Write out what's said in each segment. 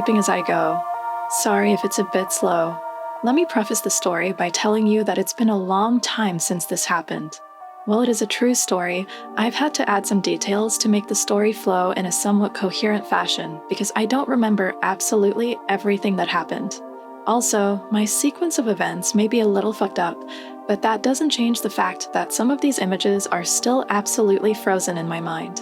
typing as I go. Sorry if it's a bit slow. Let me preface the story by telling you that it's been a long time since this happened. While it is a true story, I've had to add some details to make the story flow in a somewhat coherent fashion because I don't remember absolutely everything that happened. Also, my sequence of events may be a little fucked up, but that doesn't change the fact that some of these images are still absolutely frozen in my mind.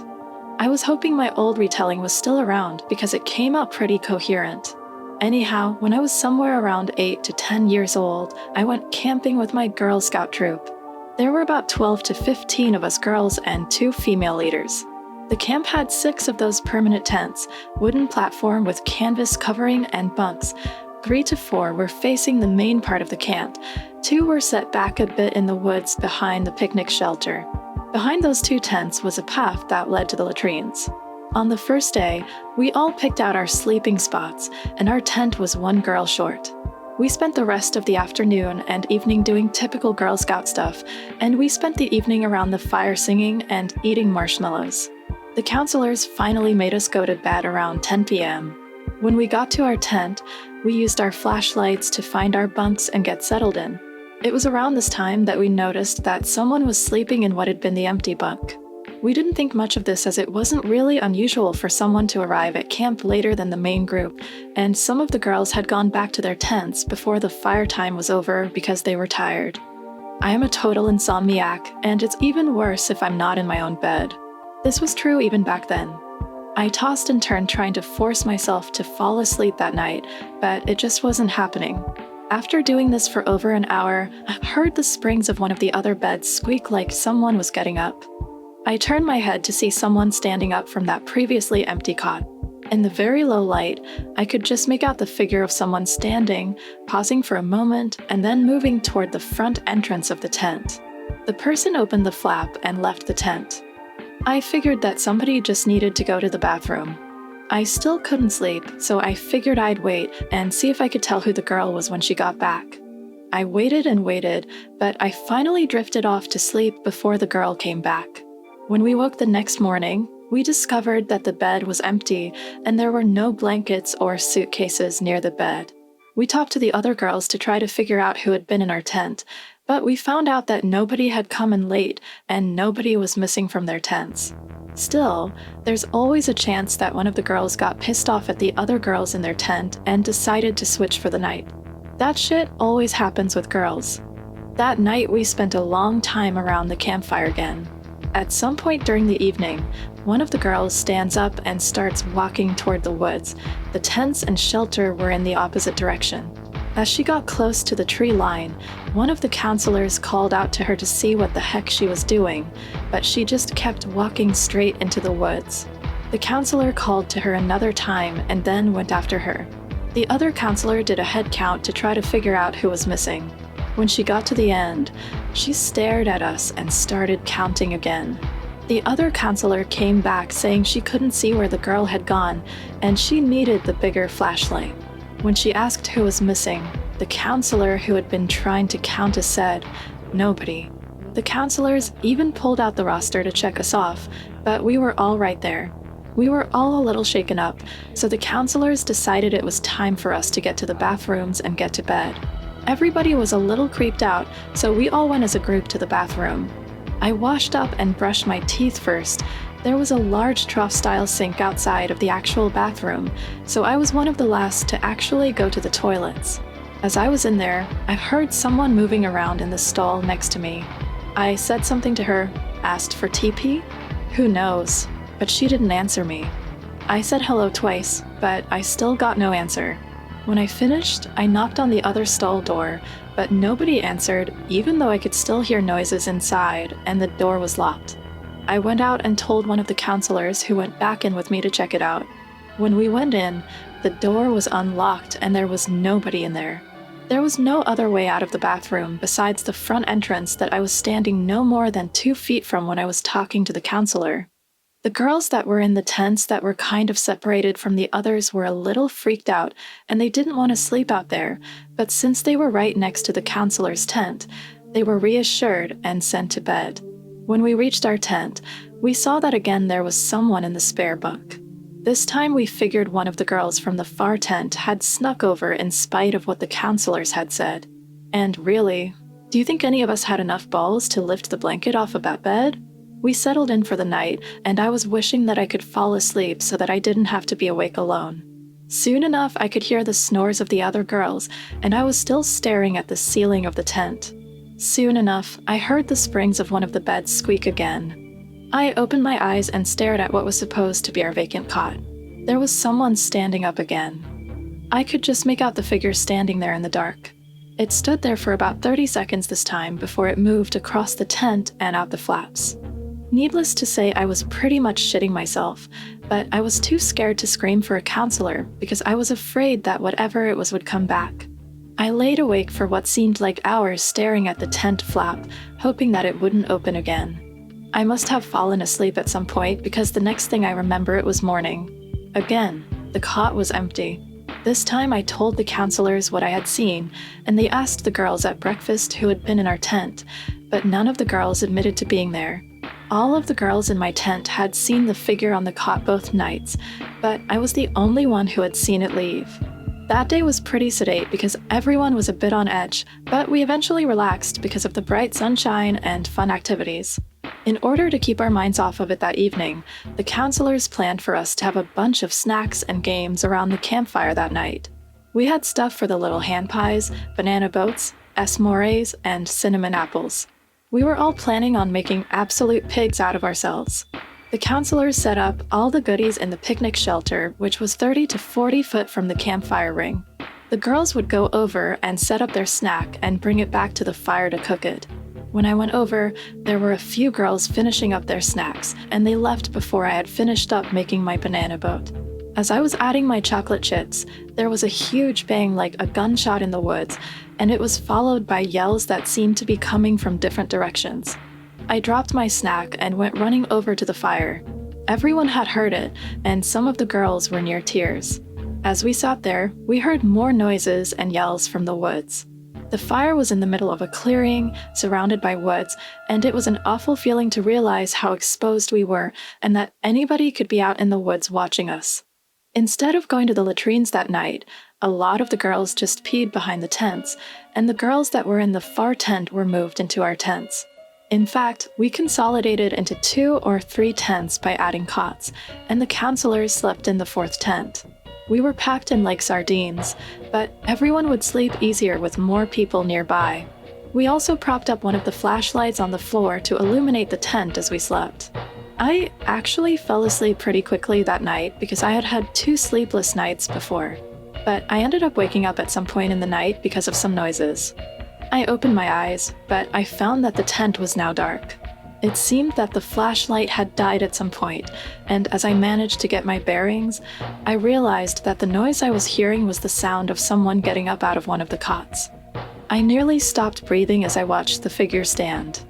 I was hoping my old retelling was still around because it came out pretty coherent. Anyhow, when I was somewhere around 8 to 10 years old, I went camping with my Girl Scout troop. There were about 12 to 15 of us girls and 2 female leaders. The camp had 6 of those permanent tents, wooden platform with canvas covering and bunks. 3 to 4 were facing the main part of the camp. 2 were set back a bit in the woods behind the picnic shelter. Behind those 2 tents was a path that led to the latrines. On the first day, we all picked out our sleeping spots, and our tent was 1 girl short. We spent the rest of the afternoon and evening doing typical Girl Scout stuff, and we spent the evening around the fire singing and eating marshmallows. The counselors finally made us go to bed around 10 p.m. When we got to our tent, we used our flashlights to find our bunks and get settled in. It was around this time that we noticed that someone was sleeping in what had been the empty bunk. We didn't think much of this as it wasn't really unusual for someone to arrive at camp later than the main group, and some of the girls had gone back to their tents before the fire time was over because they were tired. I am a total insomniac, and it's even worse if I'm not in my own bed. This was true even back then. I tossed and turned trying to force myself to fall asleep that night, but it just wasn't happening. After doing this for over an hour, I heard the springs of one of the other beds squeak like someone was getting up. I turned my head to see someone standing up from that previously empty cot. In the very low light, I could just make out the figure of someone standing, pausing for a moment, and then moving toward the front entrance of the tent. The person opened the flap and left the tent. I figured that somebody just needed to go to the bathroom. I still couldn't sleep, so I figured I'd wait and see if I could tell who the girl was when she got back. I waited and waited, but I finally drifted off to sleep before the girl came back. When we woke the next morning, we discovered that the bed was empty and there were no blankets or suitcases near the bed. We talked to the other girls to try to figure out who had been in our tent, but we found out that nobody had come in late and nobody was missing from their tents. Still, there's always a chance that one of the girls got pissed off at the other girls in their tent and decided to switch for the night. That shit always happens with girls. That night we spent a long time around the campfire again. At some point during the evening, one of the girls stands up and starts walking toward the woods. The tents and shelter were in the opposite direction. As she got close to the tree line, one of the counselors called out to her to see what the heck she was doing, but she just kept walking straight into the woods. The counselor called to her another time and then went after her. The other counselor did a head count to try to figure out who was missing. When she got to the end, she stared at us and started counting again. The other counselor came back saying she couldn't see where the girl had gone, and she needed the bigger flashlight. When she asked who was missing, the counselor who had been trying to count us said, "Nobody." The counselors even pulled out the roster to check us off, but we were all right there. We were all a little shaken up, so the counselors decided it was time for us to get to the bathrooms and get to bed. Everybody was a little creeped out, so we all went as a group to the bathroom. I washed up and brushed my teeth first. There was a large trough-style sink outside of the actual bathroom, so I was one of the last to actually go to the toilets. As I was in there, I heard someone moving around in the stall next to me. I said something to her, asked for TP? Who knows? But she didn't answer me. I said hello twice, but I still got no answer. When I finished, I knocked on the other stall door, but nobody answered, even though I could still hear noises inside, and the door was locked. I went out and told one of the counselors who went back in with me to check it out. When we went in, the door was unlocked and there was nobody in there. There was no other way out of the bathroom besides the front entrance that I was standing no more than 2 feet from when I was talking to the counselor. The girls that were in the tents that were kind of separated from the others were a little freaked out, and they didn't want to sleep out there, but since they were right next to the counselor's tent, they were reassured and sent to bed. When we reached our tent, we saw that again there was someone in the spare bunk. This time we figured one of the girls from the far tent had snuck over in spite of what the counselors had said. And really, do you think any of us had enough balls to lift the blanket off of that bed? We settled in for the night, and I was wishing that I could fall asleep so that I didn't have to be awake alone. Soon enough, I could hear the snores of the other girls, and I was still staring at the ceiling of the tent. Soon enough, I heard the springs of one of the beds squeak again. I opened my eyes and stared at what was supposed to be our vacant cot. There was someone standing up again. I could just make out the figure standing there in the dark. It stood there for about 30 seconds this time before it moved across the tent and out the flaps. Needless to say, I was pretty much shitting myself, but I was too scared to scream for a counselor because I was afraid that whatever it was would come back. I laid awake for what seemed like hours staring at the tent flap, hoping that it wouldn't open again. I must have fallen asleep at some point because the next thing I remember it was morning. Again, the cot was empty. This time I told the counselors what I had seen, and they asked the girls at breakfast who had been in our tent, but none of the girls admitted to being there. All of the girls in my tent had seen the figure on the cot both nights, but I was the only one who had seen it leave. That day was pretty sedate because everyone was a bit on edge, but we eventually relaxed because of the bright sunshine and fun activities. In order to keep our minds off of it that evening, the counselors planned for us to have a bunch of snacks and games around the campfire that night. We had stuff for the little hand pies, banana boats, s'mores, and cinnamon apples. We were all planning on making absolute pigs out of ourselves. The counselors set up all the goodies in the picnic shelter, which was 30 to 40 foot from the campfire ring. The girls would go over and set up their snack and bring it back to the fire to cook it. When I went over, there were a few girls finishing up their snacks, and they left before I had finished up making my banana boat. As I was adding my chocolate chips, there was a huge bang like a gunshot in the woods, and it was followed by yells that seemed to be coming from different directions. I dropped my snack and went running over to the fire. Everyone had heard it, and some of the girls were near tears. As we sat there, we heard more noises and yells from the woods. The fire was in the middle of a clearing, surrounded by woods, and it was an awful feeling to realize how exposed we were and that anybody could be out in the woods watching us. Instead of going to the latrines that night, a lot of the girls just peed behind the tents, and the girls that were in the far tent were moved into our tents. In fact, we consolidated into 2 or 3 tents by adding cots, and the counselors slept in the 4th tent. We were packed in like sardines, but everyone would sleep easier with more people nearby. We also propped up one of the flashlights on the floor to illuminate the tent as we slept. I actually fell asleep pretty quickly that night because I had had 2 sleepless nights before, but I ended up waking up at some point in the night because of some noises. I opened my eyes, but I found that the tent was now dark. It seemed that the flashlight had died at some point, and as I managed to get my bearings, I realized that the noise I was hearing was the sound of someone getting up out of one of the cots. I nearly stopped breathing as I watched the figure stand.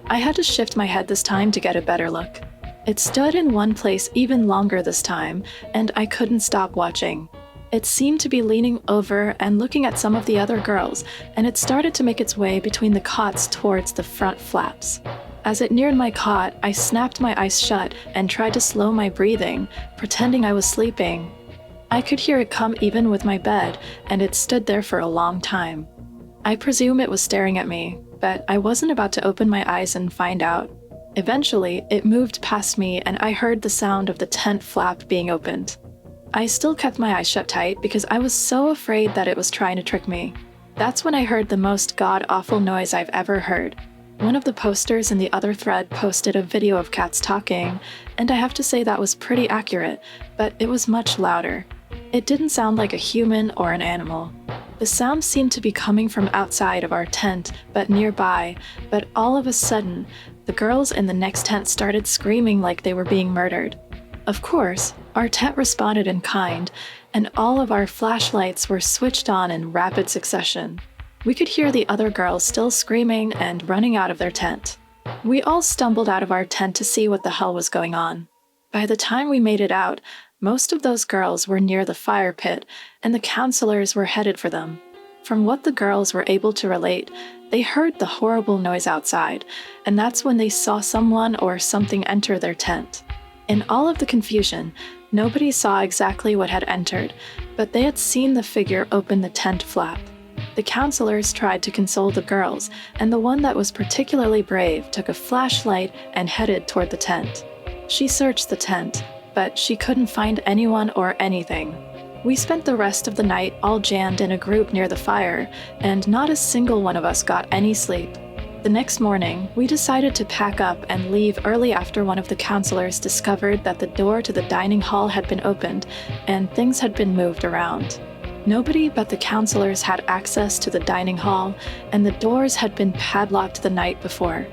I had to shift my head this time to get a better look. It stood in one place even longer this time, and I couldn't stop watching. It seemed to be leaning over and looking at some of the other girls, and it started to make its way between the cots towards the front flaps. As it neared my cot, I snapped my eyes shut and tried to slow my breathing, pretending I was sleeping. I could hear it come even with my bed, and it stood there for a long time. I presume it was staring at me, but I wasn't about to open my eyes and find out. Eventually, it moved past me and I heard the sound of the tent flap being opened. I still kept my eyes shut tight because I was so afraid that it was trying to trick me. That's when I heard the most god-awful noise I've ever heard. One of the posters in the other thread posted a video of cats talking, and I have to say that was pretty accurate, but it was much louder. It didn't sound like a human or an animal. The sound seemed to be coming from outside of our tent, but nearby, but all of a sudden, the girls in the next tent started screaming like they were being murdered. Of course, our tent responded in kind, and all of our flashlights were switched on in rapid succession. We could hear the other girls still screaming and running out of their tent. We all stumbled out of our tent to see what the hell was going on. By the time we made it out, most of those girls were near the fire pit, and the counselors were headed for them. From what the girls were able to relate, they heard the horrible noise outside, and that's when they saw someone or something enter their tent. In all of the confusion, Nobody saw exactly what had entered, but they had seen the figure open the tent flap. The counselors tried to console the girls, and the one that was particularly brave took a flashlight and headed toward the tent. She searched the tent, but she couldn't find anyone or anything. We spent the rest of the night all jammed in a group near the fire, and not a single one of us got any sleep. The next morning, we decided to pack up and leave early after one of the counselors discovered that the door to the dining hall had been opened and things had been moved around. Nobody but the counselors had access to the dining hall, and the doors had been padlocked the night before.